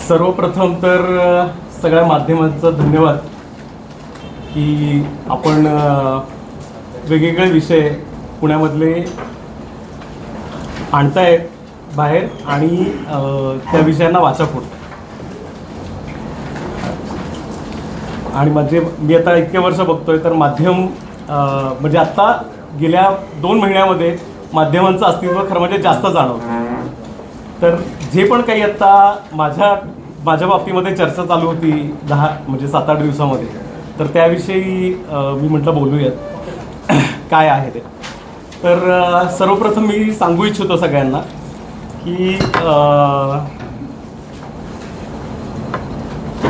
सर्वप्रथम तर सगळ्या माध्यमांचं धन्यवाद की आपण वेगवेगळे विषय पुण्यामधले आणताय बाहेर आणि त्या विषयांना वाचा फोडताय. आणि मी आता इतके वर्ष बघतोय तर माध्यम म्हणजे आत्ता गेल्या 2 महिन्यामध्ये माध्यमांचं अस्तित्व खरं म्हणजे जास्त जाणवतं. तर जे पण काही आत्ता माझ्या बाबतीमध्ये चर्चा चालू होती 7-8 दिवसामध्ये, तर त्याविषयी मी म्हटलं बोलूयात काय आहे ते. तर सर्वप्रथम मी सांगू इच्छितो सगळ्यांना की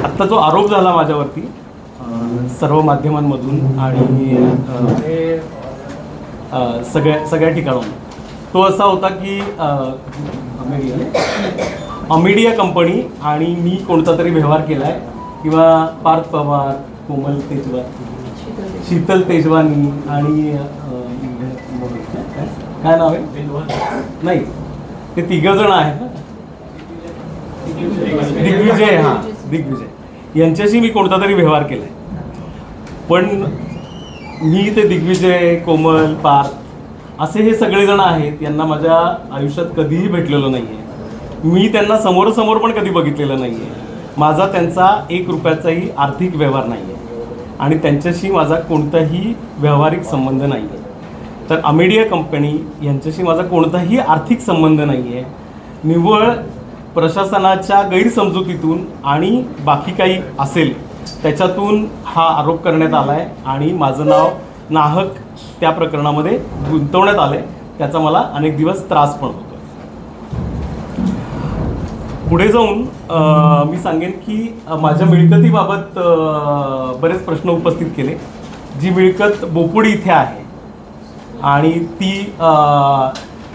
आत्ता जो आरोप झाला माझ्यावरती सर्व माध्यमांमधून आणि सगळ्या ठिकाणाहून, तो असा होता की अमेडिया कंपनी आणि मी कोणता तरी व्यवहार केला आहे किंवा पार्थ पवार, कोमल तेजवानी, शीतल तेजवानी आणि काय नाव आहे नाही ते 3 जण आहेत ना, दिग्विजय, हां दिग्विजय, यांच्याशी मी कोणता तरी व्यवहार केला आहे. पण मी ते दिग्विजय, कोमल, पार्थ असे हे सगळेजण आहेत, यांना माझ्या आयुष्यात कधीही भेटलेलो नाही आहे. मी त्यांना समोरासमोर पण कधी बघितलेलं नाही आहे. माझा त्यांचा 1 रुपयाचाही आर्थिक व्यवहार नाही आहे आणि त्यांच्याशी माझा कोणताही व्यावहारिक संबंध नाही आहे. तर अमेडिया कंपनी यांच्याशी माझा कोणताही आर्थिक संबंध नाही आहे. निव्वळ प्रशासनाच्या गैरसमजुतीतून आणि बाकी काही असेल त्याच्यातून हा आरोप करण्यात आला आहे आणि माझं नाव नाहक त्या प्रकरणामध्ये गुंतवण्यात आलं आहे. त्याचा मला अनेक दिवस त्रास पण होतो. पुढे जाऊन मी सांगेन की माझ्या मिळकतीबाबत बरेच प्रश्न उपस्थित केले. जी मिळकत बोपुडी इथे आहे आणि ती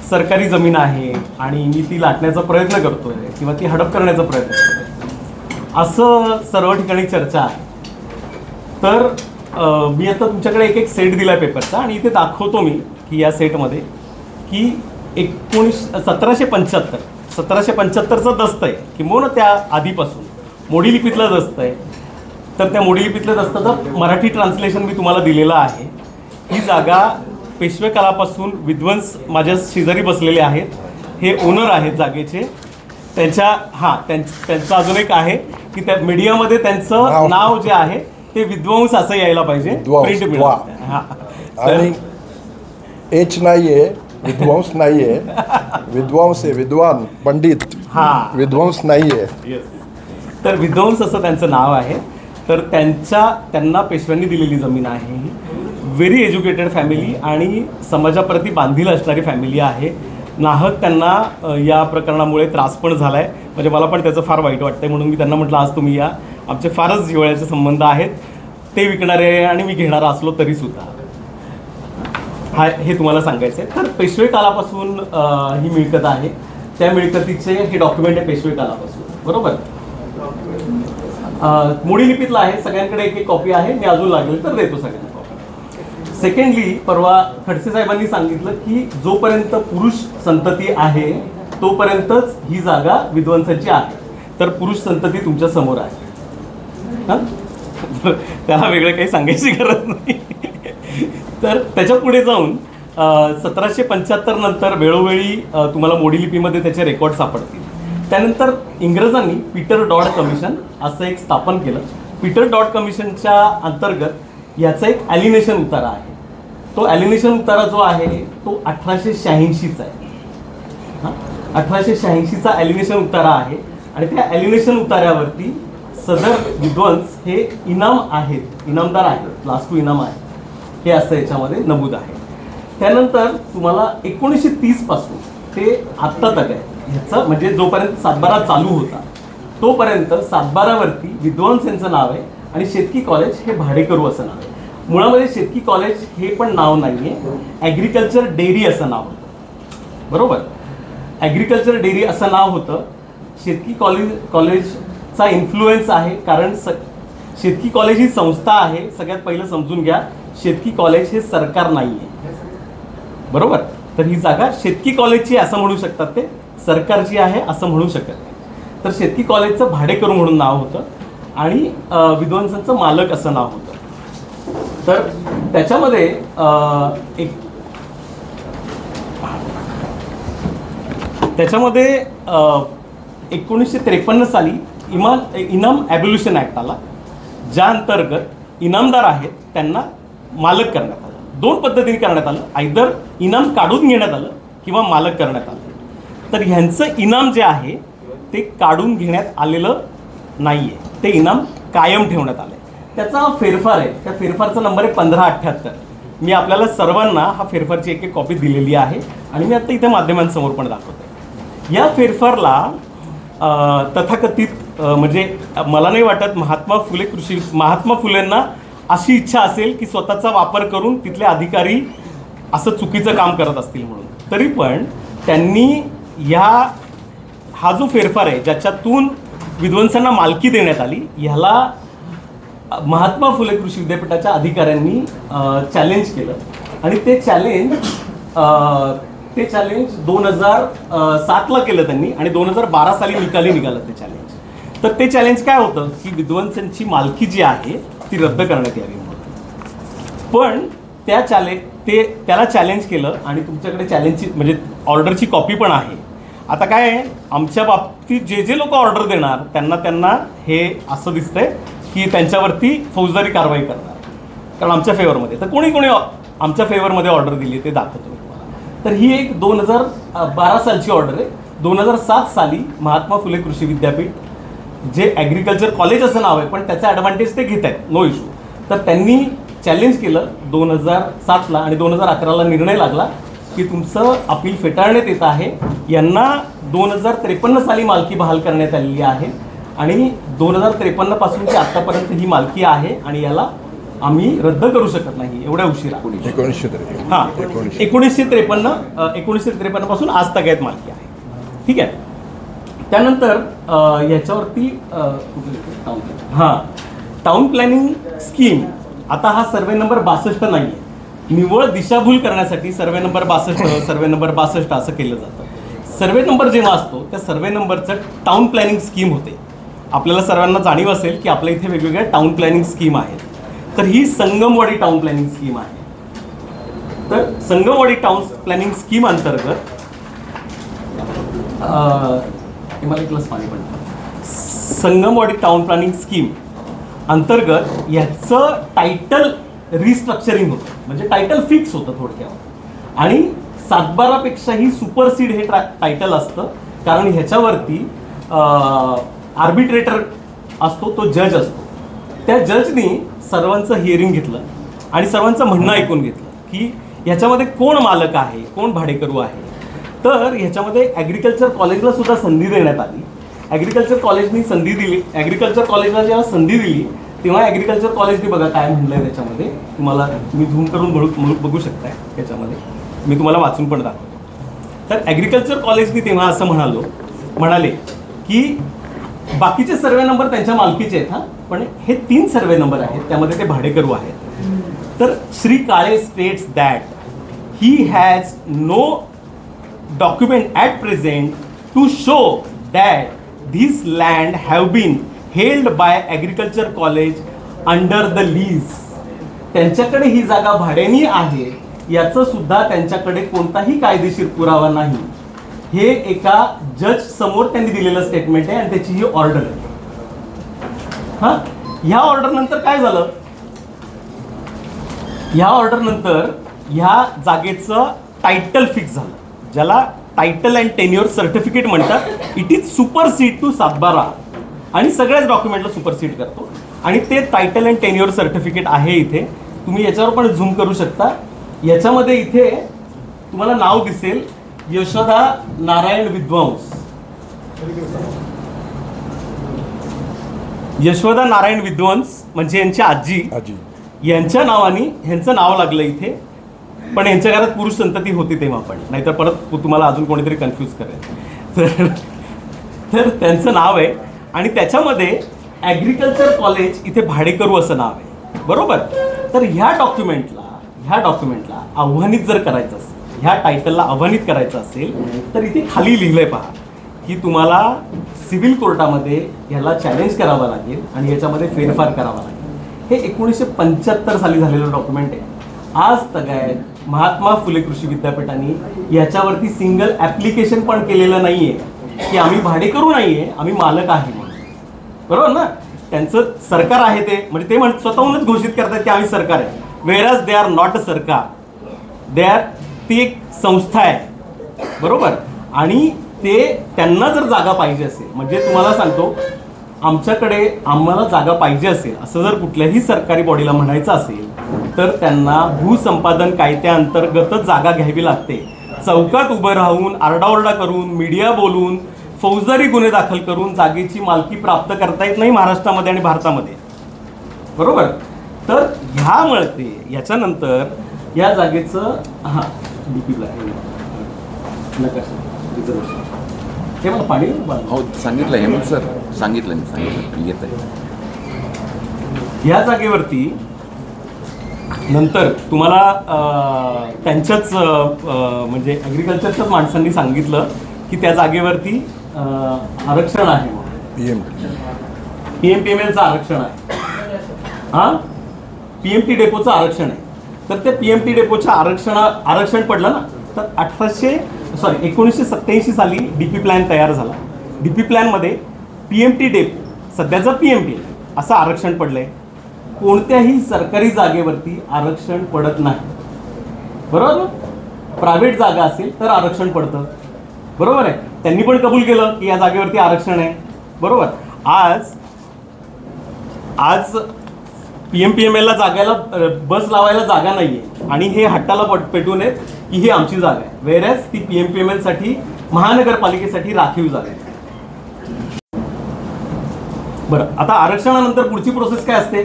सरकारी जमीन आहे आणि मी ती लाटण्याचा प्रयत्न करतोय किंवा ती हडप करण्याचा प्रयत्न करतोय असं सर्व ठिकाणी चर्चा आहे. तर मी आता तुमच्याकडे एक सेट दिला आहे पेपरचा आणि इथे दाखवतो मी की या सेटमध्ये की 1775चं दस्त आहे किंवा त्या आधीपासून मोडी लिपीतलं दस्त आहे. तर त्या मोडी लिपीतल्या दस्ताचं मराठी ट्रान्सलेशन मी तुम्हाला दिलेलं आहे. ही जागा पेशवे काळापासून विद्वंस माझ्या शेजारी बसलेले आहेत, हे ओनर आहेत जागेचे. त्यांचं अजून एक आहे की त्या मीडियामध्ये त्यांचं नाव जे आहे ते विद्वांस असं यायला पाहिजे प्रिंट आणि एच नाहीये, विद्वांस नाहीये, विद्वांस आहे, विद्वान पंडित, विद्वांस नाहीये. तर विद्वांस असं त्यांचं नाव आहे. तर त्यांना पेशव्यांनी दिलेली जमीन आहे. व्हेरी एज्युकेटेड फॅमिली आणि समाजाप्रती बांधील असणारी फॅमिली आहे. नाहक त्यांना या प्रकरणामुळे त्रास पण झाला आहे. म्हणजे मला पण त्याचं फार वाईट वाटतं आहे. म्हणून मी त्यांना म्हटलं आज तुम्ही या, आमचे फारच जिव्हाळ्याचे संबंध आहेत. ते विकणारे आणि मी घेणारा असलो तरीसुद्धा हे तुम्हाला सांगायचं आहे. तर पेशवे काळापासून ही मिळकत आहे. त्या मिळकतीचे हे डॉक्युमेंट आहे पेशवे काळापासून, बरोबर. मोडी लिपीतला आहे. सगळ्यांकडे एक कॉपी आहे. मी अजून लागेल तर देतो सगळ्यांना कॉपी. सेकंडली परवा खडसे साहेबांनी सांगितलं की जोपर्यंत पुरुष संतती आहे तोपर्यंतच ही जागा विद्वांसाची आहे. तर पुरुष संतती तुमच्या समोर आहे. त्याला वेगळं काही सांगायची गरज नाही. तर त्याच्या पुढे जाऊन 1775 नंतर वेळोवेळी तुम्हाला मोडी लिपीमध्ये त्याचे रेकॉर्ड सापडतील. त्यानंतर इंग्रजांनी पीटर डॉड कमिशन असं एक स्थापन केलं. पीटर डॉड कमिशनच्या अंतर्गत याचा एक ॲलिनेशन उतारा आहे. तो ॲलिनेशन उतारा जो आहे तो 1886चा आहे. 1886चा ॲलिनेशन उतारा आहे आणि त्या ॲलिनेशन उतार्यावरती सदर विद्वांस हे इनाम आहेत, इनामदार आहेत, क्लास 2 इनाम आहे, हे असं याच्यामध्ये नमूद आहे. त्यानंतर तुम्हाला 1930 पासून ते आत्ता तक आहे ह्याचं, म्हणजे जोपर्यंत सातबारा चालू होता तोपर्यंत सातबारावरती विद्वांस यांचं नाव आहे आणि शेतकी कॉलेज हे भाडेकरू असं नाव आहे. मुळामध्ये शेतकी कॉलेज हे पण नाव नाही आहे, ॲग्रिकल्चर डेअरी असं नाव होतं, बरोबर. ॲग्रिकल्चर डेअरी असं नाव होतं. शेतकी कॉलेजचा इन्फ्लुएन्स आहे, कारण शेतकी कॉलेज ही संस्था आहे. सगळ्यात पहिलं समजून घ्या, शेतकी कॉलेज हे सरकार नाही आहे, बरोबर. तर ही जागा शेतकी कॉलेजची असं म्हणू शकतात, ते सरकारची आहे असं म्हणू शकत नाही. तर शेतकी कॉलेजचं भाडेकरू म्हणून नाव होतं आणि विद्वांसांचं मालक असं नाव होतं. तर त्याच्यामध्ये त्याच्यामध्ये 1953 साली इनाम ॲब्युल्युशन ॲक्ट आला, ज्या अंतर्गत इनामदार आहेत त्यांना मालक करण्यात आलं. 2 पद्धतीने करण्यात आलं, आयदर इनाम काढून घेण्यात आलं किंवा मालक करण्यात आलं. तर ह्यांचं इनाम जे आहे ते काढून घेण्यात आलेलं नाही आहे, ते इनाम कायम ठेवण्यात आलं आहे. त्याचा फेरफार आहे, त्या फेरफारचा नंबर आहे 1578. मी आपल्याला सर्वांना हा फेरफारची एक कॉपी दिलेली आहे आणि मी आता इथे माध्यमांसमोर पण दाखवतो. या फेरफारला तथाकथित म्हणजे मला नाही वाटत महात्मा फुलेंना अशी इच्छा असेल की स्वतःचा वापर करून तिथले अधिकारी असं चुकीचं काम करत असतील म्हणून. तरी पण त्यांनी हा जो फेरफार आहे ज्याच्यातून विद्वांसांना मालकी देण्यात आली, ह्याला महात्मा फुले कृषी विद्यापीठाच्या अधिकाऱ्यांनी चॅलेंज केलं आणि ते चॅलेंज 2007ला केलं त्यांनी आणि 2012 साली निकाली निघालं ते चॅलेंज. तर ते चॅलेंज काय होतं की विद्वांसांची मालकी जी आहे ती रद्द करण्यात यावी म्हणून. पण त्याला चॅलेंज केलं आणि तुमच्याकडे चॅलेंजची म्हणजे ऑर्डरची कॉपी पण आहे. आता काय आहे, आमच्या बाबतीत जे लोक ऑर्डर देणार त्यांना हे असं दिसतंय की त्यांच्यावरती फौजदारी कारवाई करणार, कारण आमच्या फेवरमध्ये. तर कोणी आमच्या फेवरमध्ये ऑर्डर दिली ते दाखवतो मी तुम्हाला. तर ही एक 2012 सालची ऑर्डर आहे. 2007 साली महात्मा फुले कृषी विद्यापीठ, जे ॲग्रिकल्चर कॉलेज असं नाव आहे पण त्याचा ॲडव्हान्टेज ते घेत आहेत, नो इश्यू. तर त्यांनी चॅलेंज केलं 2007ला आणि 2011ला निर्णय लागला की तुमचं अपील फेटाळण्यात येत आहे. यांना 2053 साली मालकी बहाल करण्यात आलेली आहे आणि 2053 पासूनची आत्तापर्यंत ही मालकी आहे आणि याला आम्ही रद्द करू शकत नाही एवढ्या उशिरा. 1953 पासून आज तगायत मालकी आहे. ठीक आहे. त्यानंतर ह्याच्यावरती टाउन प्लॅनिंग स्कीम. आता हा सर्वे नंबर 62 नाही आहे, निव्वळ दिशाभूल करण्यासाठी सर्वे नंबर 62 असं केलं जातं. सर्वे नंबर जेव्हा असतो त्या सर्वे नंबरचं टाउन प्लॅनिंग स्कीम होते. आपल्याला सर्वांना जाणीव असेल की आपल्या इथे वेगवेगळ्या टाउन प्लॅनिंग स्कीम आहेत. तर ही संगमवाडी टाउन प्लॅनिंग स्कीम आहे. तर संगमवाडी टाउन प्लॅनिंग स्कीम अंतर्गत मला एक ग्लास पाणी पण. संगमवाडी टाउन प्लॅनिंग स्कीम अंतर्गत ह्याचं टायटल रिस्ट्रक्चरिंग होतं, म्हणजे टायटल फिक्स होतं थोडक्यात. आणि 7/12पेक्षाही सुपरसीड हे टायटल असतं, कारण ह्याच्यावरती आर्बिट्रेटर असतो, तो जज असतो. त्या जजनी सर्वांचं हिअरिंग घेतलं आणि सर्वांचं म्हणणं ऐकून घेतलं की ह्याच्यामध्ये कोण मालक आहे, कोण भाडेकरू आहे. तर ह्याच्यामध्ये ॲग्रिकल्चर कॉलेजला सुद्धा संधी देण्यात आली. ॲग्रिकल्चर कॉलेजनी संधी दिली. ॲग्रिकल्चर कॉलेजला जेव्हा संधी दिली तेव्हा ॲग्रिकल्चर कॉलेजने बघा काय म्हटलं आहे त्याच्यामध्ये, तुम्हाला मी झूम करून बघू शकताय त्याच्यामध्ये, मी तुम्हाला वाचून पण दाखवतो. तर ॲग्रिकल्चर कॉलेजनी तेव्हा असं म्हणाले की बाकीचे सर्वे नंबर त्यांच्या मालकीचे आहेत, पण हे 3 सर्वे नंबर आहेत त्यामध्ये ते भाडेकरू आहेत. तर Shri Kale states that he has no document at present to show that this land have been held by agriculture college under the lease. त्यांच्याकडे ही जागा भाड्याने आहे याचं सुद्धा त्यांच्याकडे कोणताही कायदेशीर पुरावा नाही. हे एका जज समोर त्यांनी दिलेलं स्टेटमेंट आहे आणि त्याची ही ऑर्डर आहे. ह्या ऑर्डर नंतर काय झालं, ह्या ऑर्डर नंतर ह्या जागेचं टायटल फिक्स झालं, ज्याला टायटल अँड टेन्युअर सर्टिफिकेट म्हणतात. इट इज सुपरसीड टू 7/12 आणि सगळ्याच डॉक्युमेंटला सुपरसीड करतो. आणि ते टायटल अँड टेन्युअर सर्टिफिकेट आहे इथे, तुम्ही याच्यावर पण झूम करू शकता. याच्यामध्ये इथे तुम्हाला नाव दिसेल यशोदा नारायण विद्वांस. यशोदा नारायण विद्वांस म्हणजे यांची आजी, यांच्या नावाने ह्यांचं नाव लागलं इथे. पण यांच्या घरात पुरुष संतती होती तेव्हा पण, नाहीतर परत तुम्हाला अजून कोणीतरी कन्फ्यूज करेल. तर त्यांचं नाव आहे आणि त्याच्यामध्ये ॲग्रिकल्चर कॉलेज इथे भाडेकरू असं नाव आहे, बरोबर. तर ह्या डॉक्युमेंटला आव्हानित जर करायचं असेल, ह्या टायटलला आव्हानित करायचं असेल तर इथे खाली लिहिलंय पहा की तुम्हाला सिव्हिल कोर्टामध्ये ह्याला चॅलेंज करावं लागेल आणि याच्यामध्ये फेरफार करावा लागेल. हे 1975 साली झालेलं डॉक्युमेंट आहे. आज तगायत महात्मा फुले कृषी विद्यापीठाने याच्यावरती सिंगल ॲप्लिकेशन पण केलेलं नाही आहे की आम्ही भाडेकरू नाही आहे, आम्ही मालक आहे म्हणून. बरोबर ना? त्यांचं सरकार आहे ते, म्हणजे ते स्वतःहूनच घोषित करतात की आम्ही सरकार आहे. वेअरॅज दे आर नॉट अ सरकार, दे आर, ती एक संस्था आहे. बरोबर. आणि ते त्यांना जर जागा पाहिजे असेल, म्हणजे तुम्हाला सांगतो, आमच्याकडे आम्हाला जागा पाहिजे असेल असं जर कुठल्याही सरकारी बॉडीला म्हणायचं असेल तर त्यांना भूसंपादन कायद्याअंतर्गतच जागा घ्यावी लागते. चौकात उभं राहून आरडाओरडा करून मीडिया बोलून फौजदारी गुन्हे दाखल करून जागेची मालकी प्राप्त करता येत नाही महाराष्ट्रामध्ये आणि भारतामध्ये. बरोबर. तर ह्यामुळे ते याच्यानंतर या जागेचं डीपीला नकाशा रिझर्वेशन हे मला पाणी हो सांगितलं हेमंत सर, सांगितलं येत आहे. या जागेवरती नंतर तुम्हाला त्यांच्याच म्हणजे ॲग्रिकल्चरच्याच माणसांनी सांगितलं की त्या जागेवरती आरक्षण आहे म्हणून. PMPMLचं आरक्षण आहे. हां, PMT डेपोचं आरक्षण आहे. तर ते PMT डेपोच्या आरक्षण पडलं ना, तर 1987 साली DP प्लॅन तयार झाला. DP प्लॅनमध्ये PMT डेपो, सध्याचं PMT असं आरक्षण पडलंय. कोणत्याही सरकारी जागेवरती आरक्षण पडत नाही. बरोबर. प्रायव्हेट जागा असेल तर आरक्षण पडतं. बरोबर आहे. त्यांनी पण कबूल केलं की या जागेवरती आरक्षण आहे. बरोबर. आज PMPMLला जागायला बस लावायला जागा नाहीये आणि हे हट्टाला पेटू नयेत की ही आमची जागा आहे. वेअरॅज ती PMPMLसाठी महानगरपालिकेसाठी राखीव जागा आहे. बरं, आता आरक्षणानंतर पुढची प्रोसेस काय असते?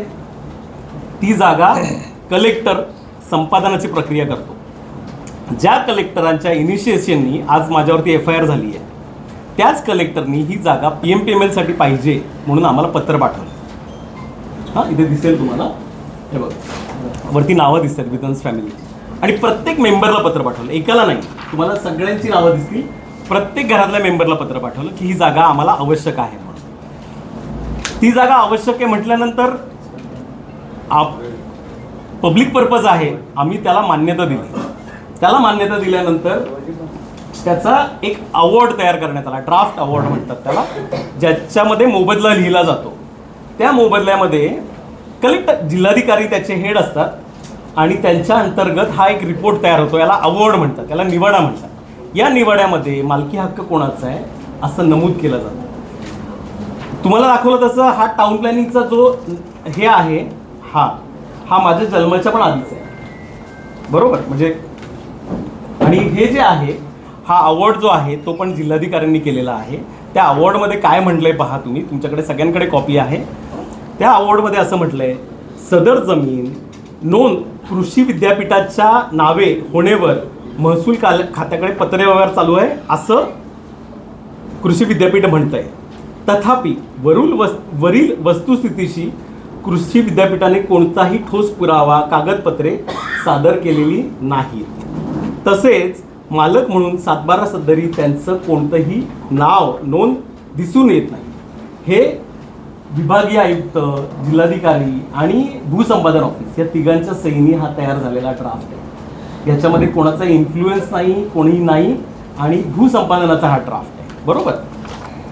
ती जागा कलेक्टर संपादनाची प्रक्रिया करतो. ज्या कलेक्टरांच्या इनिशिएशननी आज माझ्यावरती FIR झाली आहे त्याच कलेक्टरनी ही जागा PMPMLसाठी पाहिजे म्हणून आम्हाला पत्र पाठवलं. हां, इथे दिसेल तुम्हाला, हे बघ वरती नावं दिसतात विदन्स फॅमिली, आणि प्रत्येक मेंबरला पत्र पाठवलं, एकाला नाही, तुम्हाला सगळ्यांची नावं दिसतील. प्रत्येक घरातल्या मेंबरला पत्र पाठवलं की ही जागा आम्हाला आवश्यक आहे म्हणून. ती जागा आवश्यक आहे म्हटल्यानंतर पब्लिक पर्पज आहे, आम्ही त्याला मान्यता दिली. त्याला मान्यता दिल्यानंतर त्याचा एक अवॉर्ड तयार करण्यात आला, ड्राफ्ट अवॉर्ड म्हणतात त्याला, ज्याच्यामध्ये मोबदला लिहिला जातो. त्या मोबदल्यामध्ये कलेक्टर, जिल्हाधिकारी त्याचे हेड असतात आणि त्यांच्या अंतर्गत हा एक रिपोर्ट तयार होतो. याला अवॉर्ड म्हणतात, त्याला निवाडा म्हणतात. या निवाड्यामध्ये मालकी हक्क कोणाचा आहे असं नमूद केलं जातं. तुम्हाला दाखवलं तसं हा टाउन प्लॅनिंगचा जो हे आहे, हा माझ्या जन्माच्या पण आधीच आहे. बरोबर. म्हणजे आणि हे जे आहे, हा अवॉर्ड जो आहे तो पण जिल्हाधिकाऱ्यांनी केलेला आहे. त्या अवॉर्डमध्ये काय म्हटलंय पहा तुम्ही, तुमच्याकडे सगळ्यांकडे कॉपी आहे. त्या अवॉर्डमध्ये असं म्हटलंय, सदर जमीन नोंद कृषी विद्यापीठाच्या नावे होण्यावर महसूल खात्याकडे पत्रव्यवहार चालू आहे असं कृषी विद्यापीठ म्हणतंय. तथापि वरील वस्तुस्थितीशी कृषी विद्यापीठाने कोणताही ठोस पुरावा, कागदपत्रे सादर केलेली नाहीत. तसेच मालक म्हणून सातबारा सदरी त्यांचं कोणतंही नाव नोंद दिसून येत नाही. हे विभागीय आयुक्त, जिल्हाधिकारी आणि भूसंपादन ऑफिस या तिघांच्या सहीने हा तयार झालेला ड्राफ्ट आहे. याच्यामध्ये कोणाचा इन्फ्लुएन्स नाही, कोणी नाही, आणि भूसंपादनाचा हा ड्राफ्ट आहे. बरोबर.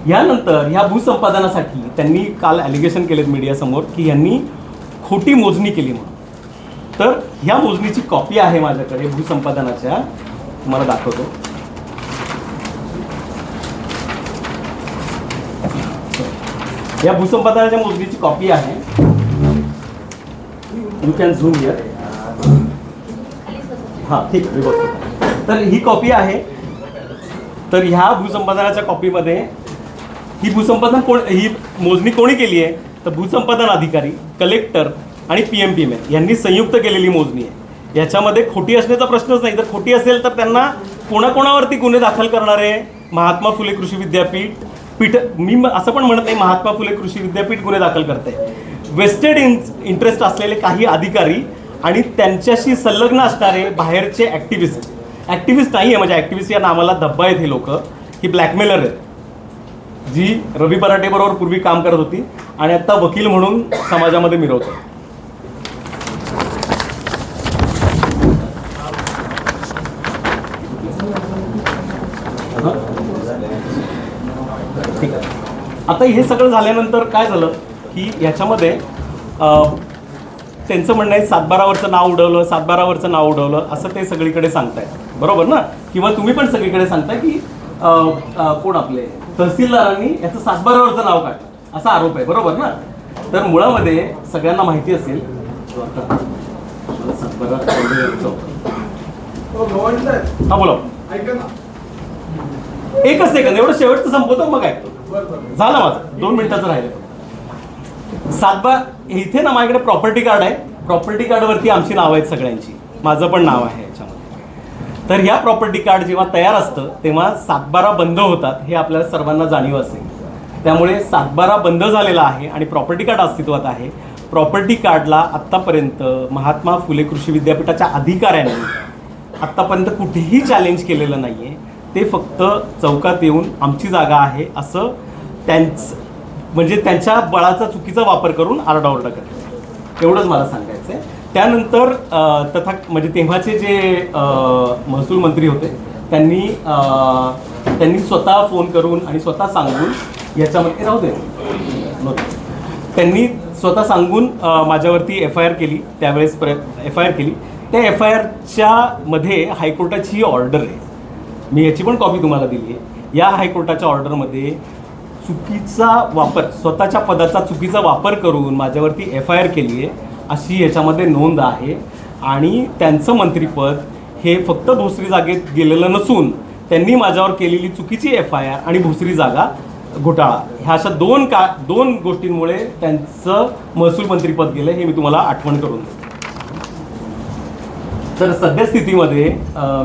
यानंतर ह्या भूसंपादनासाठी त्यांनी काल ॲलिगेशन केलेत मीडियासमोर की यांनी खोटी मोजणी केली म्हणून. तर ह्या मोजणीची कॉपी आहे माझ्याकडे भूसंपादनाच्या, तुम्हाला दाखवतो. या भूसंपादनाच्या मोजणीची कॉपी आहे. You can zoom here. हां, ठीक आहे, बघतो. तर ही कॉपी आहे. तर ह्या भूसंपादनाच्या कॉपीमध्ये ही मोजणी कोणी केली आहे तर भूसंपादन अधिकारी, कलेक्टर आणि PMPML यांनी संयुक्त केलेली मोजणी आहे. याच्यामध्ये खोटी असण्याचा प्रश्नच नाही. जर खोटी असेल तर त्यांना कोणाकोणावरती गुन्हे दाखल करणारे महात्मा फुले कृषी विद्यापीठ, मी असं पण म्हणत नाही महात्मा फुले कृषी विद्यापीठ गुन्हे दाखल करते. वेस्टेड इंटरेस्ट असलेले काही अधिकारी आणि त्यांच्याशी संलग्न असणारे बाहेरचे ॲक्टिव्हिस्ट नाही आहे, म्हणजे ॲक्टिव्हिस्ट या नावाला धब्बा आहेत हे लोक, ही ब्लॅकमेलर आहेत. जी रवी बराटे बरोबर पूर्वी काम करत होती आणि आता वकील म्हणून समाजामध्ये मिरवतो. ठीक आहे. आता हे सगळं झाल्यानंतर काय झालं की ह्याच्यामध्ये त्यांचं म्हणणं आहे 7/12वरचं नाव उडवलं, 7/12वरचं नाव उडवलं असं ते सगळीकडे सांगताय, बरोबर ना? किंवा तुम्ही पण सगळीकडे सांगताय की कोण आपले तहसीलदारांनी याचं 7/12वरचं नाव काढलं असा आरोप आहे, बरोबर ना? तर मुळामध्ये सगळ्यांना माहिती असेल हा बोला. एकच सेकंद, एवढं शेवटचं संपवतो मग ऐकतो. झालं माझं 2 मिनिटाचं राहिलं. 7/12 इथे ना माझ्याकडे प्रॉपर्टी कार्ड आहे. प्रॉपर्टी कार्डवरती आमची नाव आहेत सगळ्यांची, माझं पण नाव आहे याच्यामध्ये. तर ह्या प्रॉपर्टी कार्ड जेव्हा तयार असतं तेव्हा 7/12 बंद होतात हे आपल्याला सर्वांना जाणीव असेल. त्यामुळे 7/12 बंद झालेला आहे आणि प्रॉपर्टी कार्ड अस्तित्वात आहे. प्रॉपर्टी कार्डला आत्तापर्यंत महात्मा फुले कृषी विद्यापीठाच्या अधिकाऱ्यांनी आत्तापर्यंत कुठेही चॅलेंज केलेलं नाही आहे. ते फक्त चौकात येऊन आमची जागा आहे असं म्हणजे त्यांच्या बळाचा चुकीचा वापर करून आरडाओरडा करतात. एवढंच मला सांगायचं आहे. त्यानंतर म्हणजे तेव्हाचे जे महसूल मंत्री होते त्यांनी स्वतः फोन करून आणि स्वतः सांगून याच्यामध्ये राहू दे त्यांनी स्वतः सांगून माझ्यावरती FIR केली. त्यावेळेस FIR केली. त्या FIRच्या मध्ये हायकोर्टाची ऑर्डर आहे. मी याची पण कॉपी तुम्हाला दिली आहे. या हायकोर्टाच्या ऑर्डरमध्ये चुकीचा वापर, स्वतःच्या पदाचा चुकीचा वापर करून माझ्यावरती FIR केली आहे अशी याच्यामध्ये नोंद आहे. आणि त्यांचं मंत्रिपद हे फक्त भोसरी जागेत गेलेलं नसून त्यांनी माझ्यावर केलेली चुकीची FIR आणि भोसरी जागा घोटाळा ह्या अशा दोन गोष्टींमुळे त्यांचं महसूल मंत्रिपद गेलं हे मी तुम्हाला आठवण करून देतो. तर सद्यस्थितीमध्ये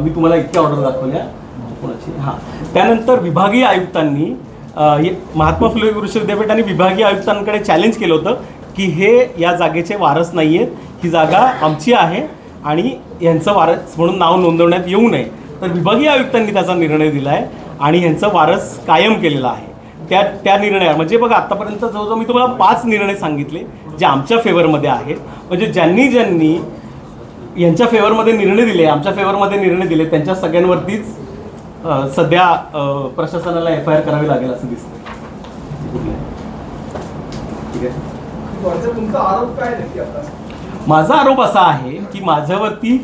मी तुम्हाला इतक्या ऑर्डर दाखवल्या कोणाची. हां, त्यानंतर विभागीय आयुक्तांनी महात्मा फुले कृषी विद्यापीठाने विभागीय आयुक्तांकडे चॅलेंज केलं होतं की हे या जागेचे वारस नाही आहेत, ही जागा आमची आहे आणि यांचं वारस म्हणून नाव नोंदवण्यात येऊ नये. तर विभागीय आयुक्तांनी त्याचा निर्णय दिला आहे आणि यांचं वारस कायम केलेला आहे. त्या निर्णया म्हणजे बघा आत्तापर्यंत जवळजवळ मी तुम्हाला 5 निर्णय सांगितले जे आमच्या फेवरमध्ये आहेत. म्हणजे ज्यांनी यांच्या फेवरमध्ये निर्णय दिले, आमच्या फेवरमध्ये निर्णय दिले, त्यांच्या सगळ्यांवरतीच सध्या प्रशासनाला FIR करावी लागेल असं दिसतं. ठीक आहे. तुमचा आरोप काय नक्की आता? माझा आरोप असा आहे की माझ्यावरती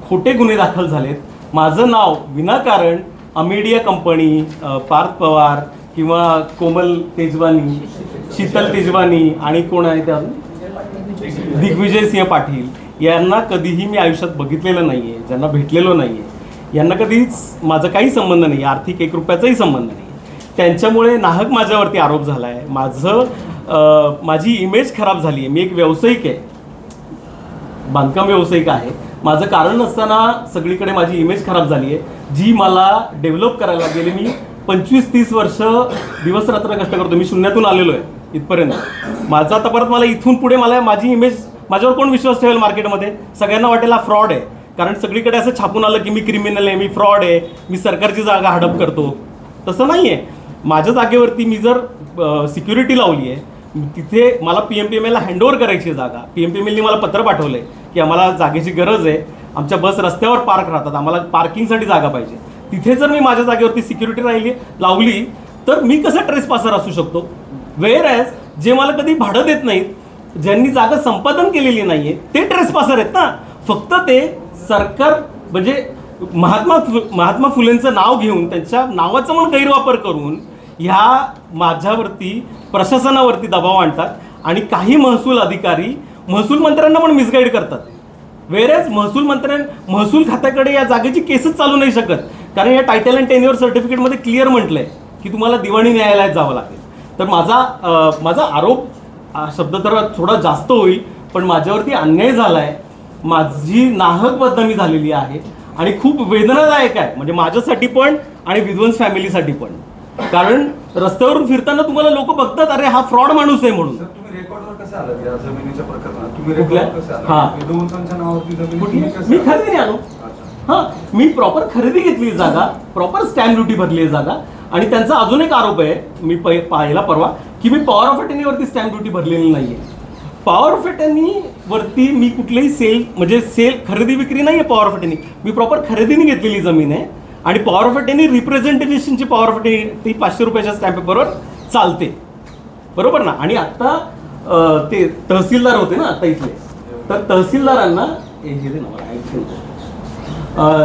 खोटे गुन्हे दाखल झालेत. माझं नाव विनाकारण अमेडिया कंपनी, पार्थ पवार किंवा कोमल तेजवानी, शीतल तेजवानी आणि कोण आहे त्या दिग्विजय सिंह पाटील यांना कधीही मी आयुष्यात बघितलेलं नाही आहे, ज्यांना भेटलेलो नाही आहे, यांना कधीच माझा काही संबंध नाही, आर्थिक 1 रुपयाचाही संबंध नाही. त्यांच्यामुळे नाहक माझ्यावरती आरोप झाला आहे. माझी इमेज खराब झाली आहे. मी एक व्यावसायिक आहे, बांधकाम व्यावसायिक आहे. माझं कारण नसताना सगळीकडे माझी इमेज खराब झाली आहे, जी मला डेव्हलप करायला गेले. मी 25-30 वर्ष दिवस रात्र कष्ट करतो. मी शून्यातून आलेलो आहे इथपर्यंत. माझं आता परत मला इथून पुढे माझी इमेज, माझ्यावर कोण विश्वास ठेवेल मार्केटमध्ये? सगळ्यांना वाटेल हा फ्रॉड आहे. कारण सगळीकडे असं छापून आलं की मी क्रिमिनल आहे, मी फ्रॉड आहे, मी सरकारची जागा हडप करतो. तसं नाही आहे. माझ्या जागेवरती मी जर सिक्युरिटी लावली आहे, तिथे मला PMPMLला हँडओव्हर करायची जागा. PMPMLने मला पत्र पाठवलं आहे की आम्हाला जागेची गरज आहे, आमच्या बस रस्त्यावर पार्क राहतात, आम्हाला पार्किंगसाठी जागा पाहिजे. तिथे जर मी माझ्या जागेवरती सिक्युरिटी लावली तर मी कसं ट्रेसपासर असू शकतो? वेअरएज जे मला कधी भाडं देत नाहीत, ज्यांनी जागा संपादन केलेली नाही आहे ते ट्रेसपासर आहेत ना. फक्त ते सरकार म्हणजे महात्मा फुलेंचं नाव घेऊन त्यांच्या नावाचा पण गैरवापर करून ह्या माझ्यावरती प्रशासनावरती दबाव आणतात आणि काही महसूल अधिकारी महसूल मंत्र्यांना पण मिसगाईड करतात. वेअरएज महसूल खात्याकडे या जागेची केसच चालू नाही शकत, कारण या टायटल अँड टेन्युअर सर्टिफिकेटमध्ये क्लिअर म्हटलंय की तुम्हाला दिवाणी न्यायालयात जावं लागेल. तर माझा आरोप शब्द तर थोडा जास्त होईल, पण माझ्यावरती अन्याय झाला आहे, माझी नाहक बदनामी झालेली आहे आणि खूप वेदनादायक आहे. म्हणजे माझ्यासाठी पण आणि विध्वंस फॅमिलीसाठी पण. कारण रस्त्यावरून फिरताना तुम्हाला लोक बघतात अरे हा फ्रॉड माणूस आहे म्हणून. तुम्ही रेकॉर्डवर कसे आलात या जमिनीच्या प्रकरणात? तुम्ही कुठल्या? रेकॉर्डवर कसे आलात? विध्वंसांच्या नावावरती जमीन मी खरेदी आलो. हां, मी प्रॉपर खरेदी घेतली जागा, प्रॉपर स्टॅम्प ड्युटी भरली आहे जागा आणि त्यांचा अजून एक आरोप आहे, मी पाहिला परवा, की मी पॉवर ऑफ अटर्नीवरती स्टॅम्प ड्युटी भरलेली नाही आहे. पॉवर ऑफ अटर्नीवरती मी कुठलेही सेल खरेदी विक्री नाही आहे. पॉवर ऑफ अटर्नी मी प्रॉपर खरेदीने घेतलेली जमीन आहे आणि पॉवर ऑफ अटर्नी रिप्रेझेंटेशनची पॉवर ऑफ अटर्नी ती 500 रुपयाच्या स्टॅम्प पेपरवर चालते, बरोबर ना. आणि आत्ता ते तहसीलदार होते ना आता इथले, तर तहसीलदारांना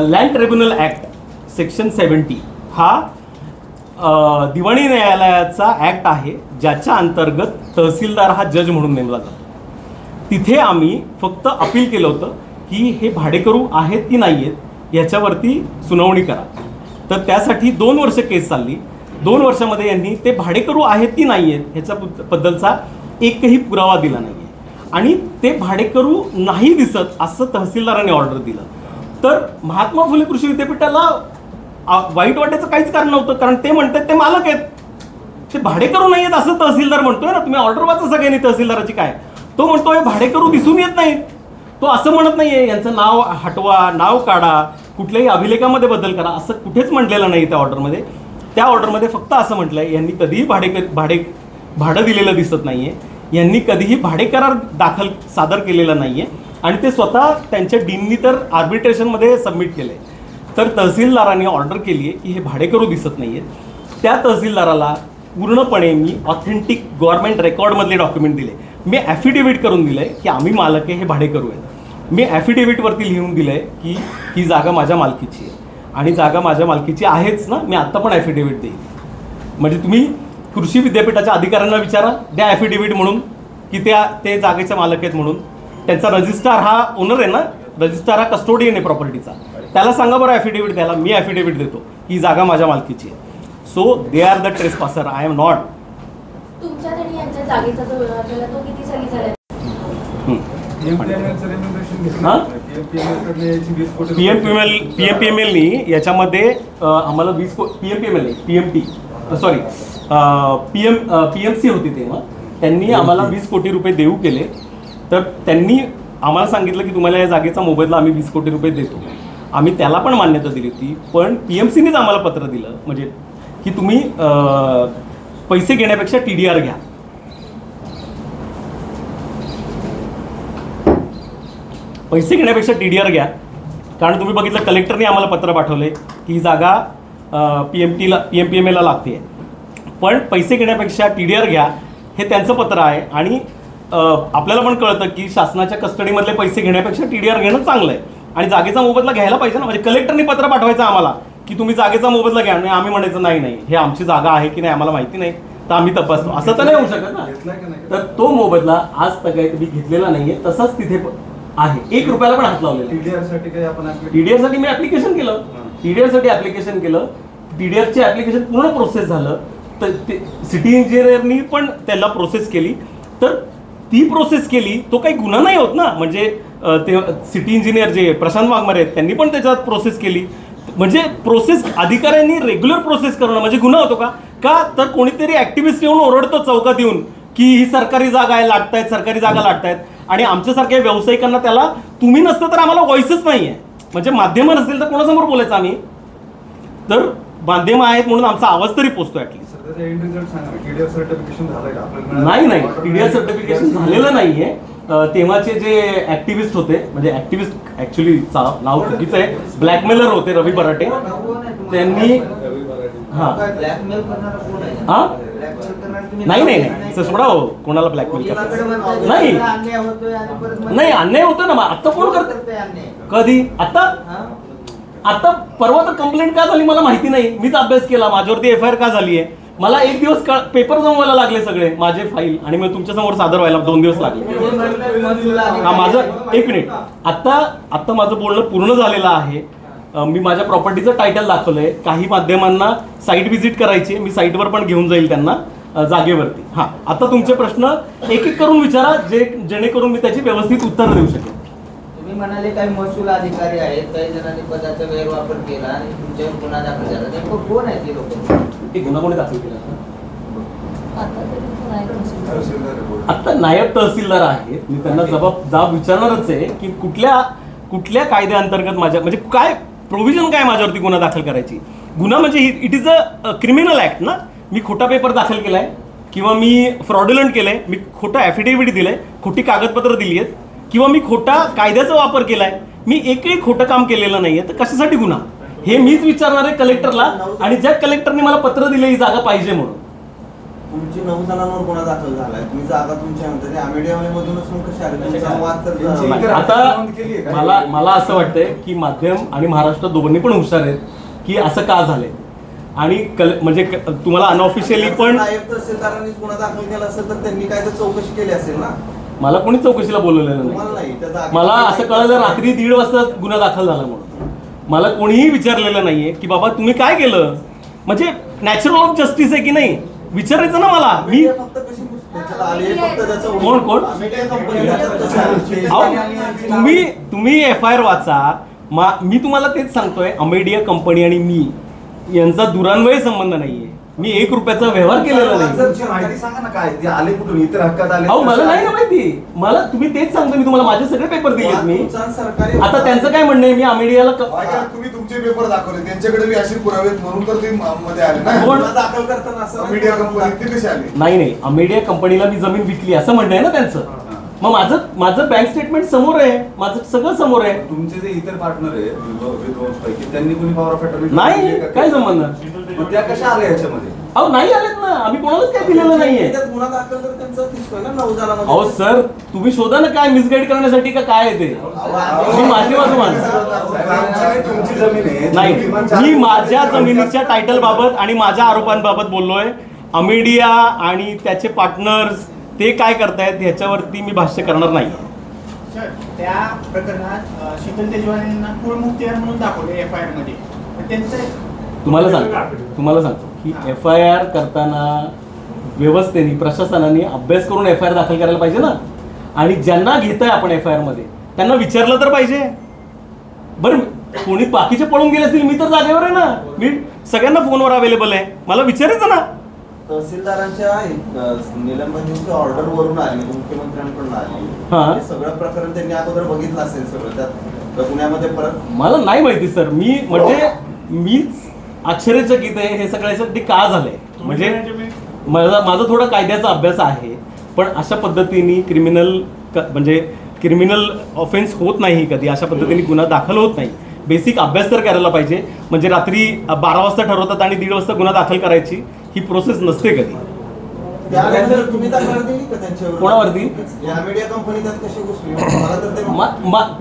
लँड ट्रिब्युनल ॲक्ट सेक्शन 70 हा दिवाणी न्यायालयाचा ॲक्ट आहे, ज्याच्या अंतर्गत तहसीलदार हा जज म्हणून नेमला जातो. तिथे आम्ही फक्त अपील केलं होतं की हे भाडेकरू आहेत की नाही आहेत याच्यावरती सुनावणी करा. तर त्यासाठी 2 वर्ष केस चालली. 2 वर्षामध्ये यांनी ते भाडेकरू आहेत की नाही आहेत ह्याच्याबद्दलचा एकही पुरावा दिला नाही आहे. आणि ते भाडेकरू नाही दिसत असं तहसीलदारांनी ऑर्डर दिलं. तर महात्मा फुले कृषी विद्यापीठाला वाईट वाटायचं काहीच कारण नव्हतं, कारण ते म्हणतात ते मालक आहेत, ते भाडेकरू नाही आहेत असं तहसीलदार म्हणतोय ना. तुम्ही ऑर्डर वाचा सगळ्यांनी तहसीलदाराची काय. तो म्हणतोय भाडेकरू दिसून येत नाहीत, तो असं म्हणत नाहीये यांचं नाव हटवा, नाव काढा, कुठल्याही अभिलेखामध्ये बदल करा, असं कुठेच म्हटलेलं नाही त्या ऑर्डरमध्ये. त्या ऑर्डरमध्ये फक्त असं म्हटलंय यांनी कधीही भाडं दिलेलं दिसत नाहीये, यांनी कधीही भाडेकरार सादर केलेला नाहीये आणि ते स्वतः त्यांच्या डीननी तर आर्बिट्रेशनमध्ये सबमिट केलंय. तर तहसीलदारांनी ऑर्डर केली आहे की हे भाडेकरू दिसत नाहीये. त्या तहसीलदाराला पूर्णपणे मी ऑथेंटिक गव्हर्नमेंट रेकॉर्डमधले डॉक्युमेंट दिले. मी ॲफिडेव्हिट करून दिलंय की आम्ही मालक आहे, हे भाडेकरू आहेत. मी ॲफिडेव्हिटवरती लिहून दिलंय की ही जागा माझ्या मालकीची आहे आणि जागा माझ्या मालकीची आहेच ना. मी आत्ता पण ॲफिडेव्हिट देईन. म्हणजे तुम्ही कृषी विद्यापीठाच्या अधिकाऱ्यांना विचारा, द्या ॲफिडेव्हिट म्हणून की ते जागेचे मालक आहेत म्हणून. त्यांचा रजिस्ट्रार हा ओनर आहे ना, रजिस्ट्रार हा कस्टोडियन आहे प्रॉपर्टीचा, त्याला सांगा बरं ॲफिडेव्हिट द्यायला. मी ॲफिडेव्हिट देतो की ही जागा माझ्या मालकीची आहे. So they are the trespasser, I am not. तुमच्या आणि यांच्या जागेचा जो व्यवहार झाला तो किती साली झाला? PMPMLनी याच्यामध्ये आम्हाला 20 PMPML नाही, PMT सॉरी PMC होती तेव्हा, त्यांनी आम्हाला 20 कोटी रुपये देऊ केले. तर त्यांनी आम्हाला सांगितलं की तुम्हाला या जागेचा मोबदला आम्ही 20 कोटी रुपये देतो. आम्ही त्याला पण मान्यता दिली होती, पण PMCनेच आम्हाला पत्र दिलं म्हणजे की तुम्ही पैसे घेण्यापेक्षा TDR घ्या. पैसे घेण्यापेक्षा TDR घ्या, कारण तुम्ही बघितलं कलेक्टरने आम्हाला पत्र पाठवले की ही जागा PMPMLला लागते, पण पैसे घेण्यापेक्षा TDR घ्या हे त्यांचं पत्र आहे. आणि आपल्याला पण कळतं की शासनाच्या कस्टडीमधले पैसे घेण्यापेक्षा TDR घेणं चांगलं आहे आणि जागेचा मोबदला घ्यायला पाहिजे ना. म्हणजे कलेक्टरने पत्र पाठवायचं आम्हाला की तुम्ही जागेचा मोबदला घ्या, आणि आम्ही म्हणायचं नाही नाही हे आमची जागा आहे की नाही आम्हाला माहिती नाही, तर आम्ही तपासतो. असं तर नाही होऊ शकत ना. तर तो मोबदला आज तक तुम्ही घेतलेला नाहीये, तसाच तिथे आहे. 1 रुपयाला पण हात लावलेला. TDR साठी काय आपण TDR साठी मी ऍप्लिकेशन केलं. TDR साठी ऍप्लिकेशन केलं. TDR चे ऍप्लिकेशन पूर्ण प्रोसेस झालं. तर सिटी इंजिनियरनी पण त्याला प्रोसेस केली. तर ती प्रोसेस केली, तो काही गुन्हा नाही होत ना. म्हणजे ते सिटी इंजिनियर जे प्रशांत वाघमारे आहेत त्यांनी पण त्याच्यात प्रोसेस केली. म्हणजे प्रोसेस अधिकाऱ्यांनी रेग्युलर प्रोसेस करणं म्हणजे गुन्हा होतो का? का तर कोणीतरी ऍक्टिव्हिस्ट येऊन ओरडतो चौकात येऊन की ही सरकारी जागा आहे, लाटतायत, सरकारी जागा लाटतायत, आणि आमच्यासारख्या व्यावसायिकांना त्याला तुम्ही नसतं तर आम्हाला व्हॉइसच नाही आहे. म्हणजे माध्यमं नसेल तर कोणासमोर बोलायचं आम्ही? तर माध्यमं आहेत म्हणून आमचा आवाज तरी पोचतो ऍटलीस्ट. नाही नाही, TDR सर्टिफिकेशन झालेलं नाहीये. तेव्हाचे जे ऍक्टिव्हिस्ट होते, म्हणजे ऍक्टिव्हिस्ट ऍक्च्युली नाव चुकीचं आहे, ब्लॅकमेलर होते रवी बराटे, त्यांनी नाही नाही नाही सोडा हो, कोणाला ब्लॅकमेल करतात नाही नाही, अन्याय होतो ना. आता कोण करत कधी? आता परवा तर कंप्लेंट का झाली मला माहिती नाही. मीच अभ्यास केला, माझ्यावरती FIR का झाली आहे. मला 1 दिवस पेपर जमवायला लागले सगळे माझे फाईल, आणि मग तुमच्या समोर सादर व्हायला 2 दिवस लागले. माझं 1 मिनिट, आत्ता माझं बोलणं पूर्ण झालेलं आहे. मी माझ्या प्रॉपर्टीचं टायटल दाखवलंय. काही माध्यमांना साईट व्हिजिट करायची, मी साईटवर पण घेऊन जाईल त्यांना जागेवरती. हां, आता तुमचे प्रश्न एक एक करून विचारा, जेणेकरून मी त्याची व्यवस्थित उत्तर देऊ शकेन. तुम्ही म्हणाले काही महसूल अधिकारी आहेत, काही जणांनी पदाचा गैरवापर केला आणि तुमच्यावर गुन्हा दाखल झाला. नेमकं कोण आहे ते लोक? ते गुन्हा कोणी दाखल केला? आता नायब तहसीलदार आहेत. मी त्यांना जाब विचारणारच आहे की कुठल्या कायद्याअंतर्गत माझ्या म्हणजे काय प्रोव्हिजन काय माझ्यावरती गुन्हा दाखल करायची. गुन्हा म्हणजे it is a criminal act ना. मी खोटा पेपर दाखल केलाय किंवा मी फ्रॉडुलंट केलंय, मी खोटं ॲफिडेव्हिट दिलंय, खोटी कागदपत्र दिली आहेत किंवा मी खोटा कायद्याचा वापर केलाय, मी एकही खोटं काम केलेलं नाहीये, तर कशासाठी गुन्हा हे मीच विचारणार आहे कलेक्टरला. आणि ज्या कलेक्टरने मला पत्र दिले ही जागा पाहिजे म्हणून. तुमची 9 जणांवर गुन्हा दाखल झालाय, तुम्ही जागा तुमच्या म्हणता आमेडियामधूनच मग कशी आली? तुमचा वाद तर झाला. आता मला असं वाटतंय की माध्यम आणि महाराष्ट्र दोघांनी पण हुशार आहेत की असं का झालंय. आणि म्हणजे तुम्हाला अनऑफिशियली पण नायब तहसीलदारांनीच गुन्हा दाखल केला असेल तर त्यांनी काय तर चौकशी केली असेल ना. मला कोणी चौकशीला बोलवलेलं तुम्हाला नाही, त्या नाही. जागेत मला असं कळलं रात्री 1:30 वाजता गुन्हा दाखल झाला म्हणून. मला कोणीही विचारलेलं नाहीये की बाबा तुम्ही काय केलं. म्हणजे नॅचरल ऑफ जस्टिस आहे की नाही विचारायचं ना मला. मी फक्त कशी त्याच्यात आली फक्त त्याचं कोण आमेडिया कंपनी त्याच्यात अहो, तुम्ही FIR वाचा. मी तुम्हाला तेच सांगतोय, अमेडिया कंपनी आणि मी यांचा दुरान्वयी संबंध नाहीये. मी 1 रुपयाचा व्यवहार केलेला नाही. माहिती सांगा ना काय ते आले कुठून, इतर हक्कात आले? अहो मला नाही ना माहिती. मला तुम्ही तेच सांगतो, मी तुम्हाला माझे सगळे पेपर दिलेत मी. सरकारी आता त्यांचं काय म्हणणं आहे, मी अमेडियाला तुम्ही तुमचे पेपर दाखवले, त्यांच्याकडे बी असे पुरावे आहेत म्हणून तर ते मध्ये आले ना. गुन्हा दाखल करताना असं मीडिया कंपनी ते कसे आले? नाही अमेडिया कंपनीला मी जमीन विकली असं म्हणणं आहे ना त्यांचं. मग माझं बँक स्टेटमेंट समोर आहे, माझं सगळं समोर आहे. तुमचे जे इतर पार्टनर आहेत विध्वंसपैकी त्यांनी कोणी पॉवर ऑफ अटर्नी नाही काय संबंध. त्या कशा आल्या याच्यामध्ये? अहो नाही आलेत ना, आम्ही कोणालाच काय दिलेलं नाहीये. त्यात गुन्हा दाखल तर त्यांचा दिसतोय ना 9 जणांमध्ये. अहो सर तुम्ही शोधा ना काय मिसगाईड करण्यासाठी का काय आहे ते. मी माझी बाजू मांडतो. तुमची जमीन आहे नाही, मी माझ्या जमिनीच्या टायटल बाबत आणि माझ्या आरोपांबाबत बोललोय. अमेडिया आणि त्याचे पार्टनर्स ते काय करतायत ह्याच्यावरती मी भाष्य करणार नाही. सर त्या प्रकरणात शीतल तेजवानींना कुळमुक्तिदार म्हणून दाखवले FIR मध्ये. त्यांचं तुम्हाला सांगतो की FIR करताना व्यवस्थेने प्रशासनाने अभ्यास करून FIR दाखल करायला पाहिजे ना. आणि ज्यांना घेताय आपण FIR मध्ये त्यांना विचारलं तर पाहिजे. बरं कोणी बाकीचे पळून गेले असतील, मी तर जागेवर आहे ना. मी सगळ्यांना फोनवर अवेलेबल आहे, मला विचारायचं ना. तहसीलदारांच्या निलंबनाची ऑर्डर वरून आली, मुख्यमंत्र्यांकडून हा. आली. सगळं प्रकरण त्यांनी अगोदर बघितलं असेल सगळं त्यात पुण्यामध्ये परत. मला नाही माहिती सर. मीच आश्चर्यचकित आहे हे सगळ्यासाठी का झालंय. म्हणजे माझा थोडा कायद्याचा अभ्यास आहे, पण अशा पद्धतीने क्रिमिनल ऑफेन्स होत नाही कधी. अशा पद्धतीने गुन्हा दाखल होत नाही. बेसिक अभ्यास तर करायला पाहिजे. म्हणजे रात्री 12 वाजता ठरवतात आणि 1:30 वाजता गुन्हा दाखल करायची ही प्रोसेस नसते कधी. त्यानंतर तुम्ही तक्रार दिली का त्यांच्यावर? कोणावरती? मीडिया कंपनी त्यात कशी घुसली? मला तर ते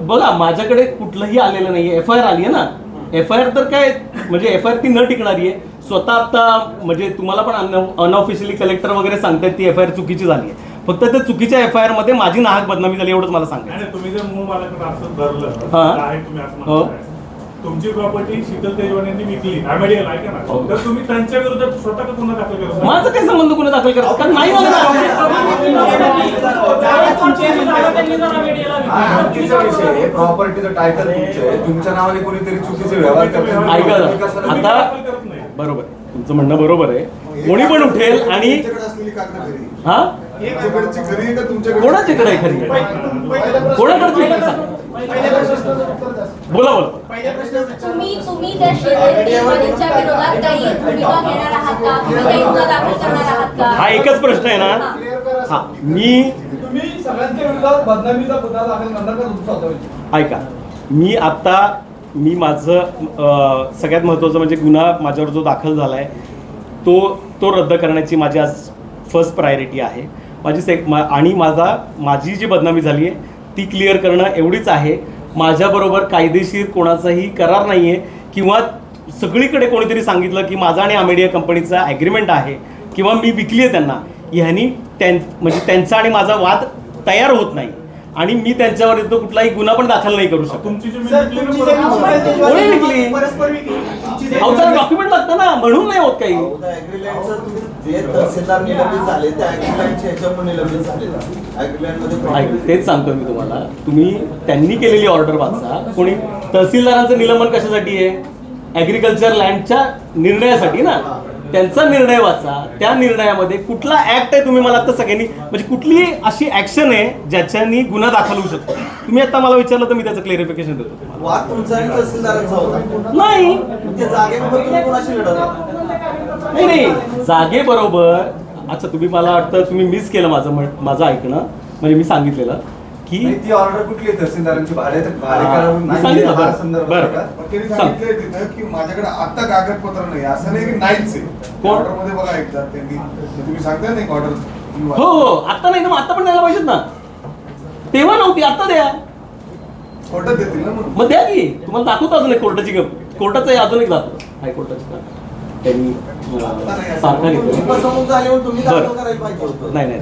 बघा माझ्याकडे कुठलंही आलेलं नाहीये. FIR आली आहे ना. FIR तर काय म्हणजे FIR ती न टिकणारी आहे. स्वतः आता म्हणजे तुम्हाला पण अनऑफिशियली कलेक्टर वगैरे सांगतायत ती FIR चुकीची झाली आहे. फक्त त्या चुकीच्या FIR मध्ये माझी नाहक बदनामी झाली एवढंच मला सांगायचं. तुम्ही जर मूळ मालक असं धरलं हा. आहे, तुम्ही असं म्हणताय, तुमची प्रॉपर्टी शीतल तेजवानींनी विकली अमेडियाला, ऐका ना, तर तुम्ही त्यांच्या विरोधात स्वतः का गुन्हा दाखल करू? माझं काय संबंध गुन्हा दाखल करायचं? कारण नाही झालं प्रॉपर्टीचं टायटल तुमच्या नावाने कोणीतरी चुकीचे व्यवहार करतात. ऐका आता बरोबर तुमचं म्हणणं बरोबर आहे. कोणी पण उठेल आणि असलेली कागद खरी हा तुमच्याकडची खरी आहे का तुमच्याकडे? कोणाच्याकडे आहे खरी? कोणाकडची आहे सांगा. बोला. तुम्ही त्या शेतकऱ्यांच्या विरोधात काही भूमिका घेणार आहात का? तुम्ही काही गुन्हा दाखल करणार आहात का? हा एकच प्रश्न आहे ना. हा तुम्ही सगळ्यांच्या विरोधात बदनामीचा गुन्हा दाखल करणार का तुमचा? ऐका मी माझं सगळ्यात महत्त्वाचं म्हणजे गुन्हा माझ्यावर जो दाखल झाला आहे तो रद्द करण्याची माझी आज फर्स्ट प्रायोरिटी आहे. आणि माझी जी बदनामी झाली आहे ती क्लिअर करणं एवढीच आहे. माझ्याबरोबर कायदेशीर कोणाचाही करार नाही आहे किंवा सगळीकडे कोणीतरी सांगितलं की माझा आणि अमेडिया कंपनीचा ॲग्रीमेंट आहे किंवा मी विकली आहे त्यांना. ह्यानी म्हणजे त्यांचा आणि माझा वाद तयार होत नाही आणि मी त्यांच्यावर कुठलाही गुन्हा पण दाखल नाही करू शकतो. कोणी विकली? अहो त्याला डॉक्युमेंट लागतं ना, म्हणून नाही होत काही. तहसीलदार निलंबित झाले त्या ॲग्रीलँडच्या ह्याच्यामुळे निलंबित झाले. ॲग्रीलँडमध्ये तेच सांगतो मी तुम्हाला. तुम्ही त्यांनी केलेली ऑर्डर वाचा. कोणी तहसीलदारांचं निलंबन कशासाठी आहे? ॲग्रिकल्चर लँडच्या निर्णयासाठी ना. त्यांचा निर्णय वाचा. त्या निर्णयामध्ये कुठला ऍक्ट आहे तुम्ही मला आता सगळ्यांनी म्हणजे कुठली अशी ऍक्शन आहे ज्याच्यानी गुन्हा दाखल होऊ शकतो. तुम्ही आता मला विचारलं तर मी त्याचं क्लिअरिफिकेशन देतो तुम्हाला. वाद तुमचा आणि तहसीलदारांचा होता नाही ते जागेबरोबर तुम्ही कोणाशी लढवता? नाही जागेबरोबर. अच्छा तुम्ही मला वाटतं तुम्ही मिस केलं माझं ऐकणं. म्हणजे मी सांगितलेलं की नाही, ती ऑर्डर कुठली आहे तहसीलदारांची भाडेकरावरून मी सांगितलं हा बरं. संदर्भ बरं. आहे का? पण त्यांनी सांगितलंय तिथं की माझ्याकडे आता कागदपत्र नाही, असं नाही की नाहीच आहे. कोण? ऑर्डर मध्ये बघा एकदा त्यांनी तुम्ही सांगताय नाही ऑर्डर. हो हो आता नाही ना मग आता पण द्यायला पाहिजेत ना. तेव्हा नव्हती आता द्या. कोर्टात देतील ना मग. मग द्या की तुम्हाला दाखवतो अजून एक कोर्टाचं अजून एक दाखवतो हायकोर्टाचं त्यांनी सारखा घेतलं. फसवणूक झाली म्हणून तुम्ही दाखल बरं. करायला पाहिजे होतं. नाही नाही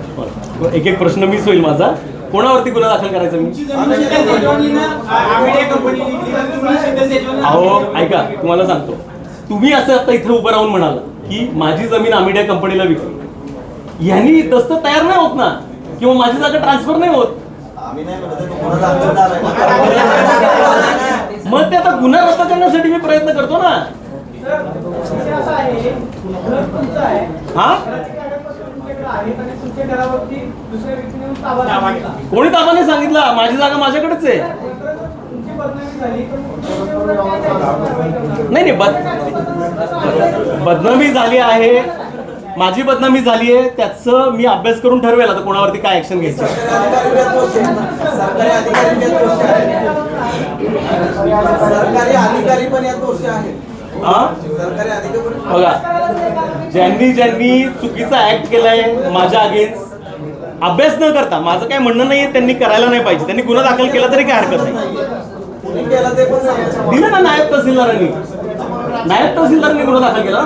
एक एक प्रश्न मिस होईल माझा. कोणावरती गुन्हा दाखल करायचा मी? अहो ऐका तुम्हाला सांगतो. तुम्ही असं आता इथे उभं राहून म्हणाल की माझी जमीन आमिडिया कंपनीला विकली. यांनी दस्त तयार नाही होत ना किंवा माझी जागा ट्रान्सफर नाही होत. आम्ही नाही म्हणत आहे, गुन्हा दाखल झालाय ना. मग ते आता गुन्हा रद्द करण्यासाठी मी प्रयत्न करतो ना. हा कोणी ताबा नाही सांगितलं. माझी जागा माझ्याकडेच आहे. नाही बदनामी झाली आहे. माझी बदनामी झाली आहे त्याचं मी अभ्यास करून ठरवेल आता कोणावरती काय ऍक्शन घ्यायची. सरकारी अधिकारी पण यात दोषी आहेत. सरकारी अधिकारी बघा ज्यांनी चुकीचा ऍक्ट केलाय माझ्या अगेन्स्ट अभ्यास न करता माझं काय म्हणणं नाहीये त्यांनी करायला नाही पाहिजे. त्यांनी गुन्हा दाखल केला तरी काय हरकत नाही. कुणी केला ते पण सांगा. दिलं ना नायब तहसीलदारांनी गुन्हा दाखल केला.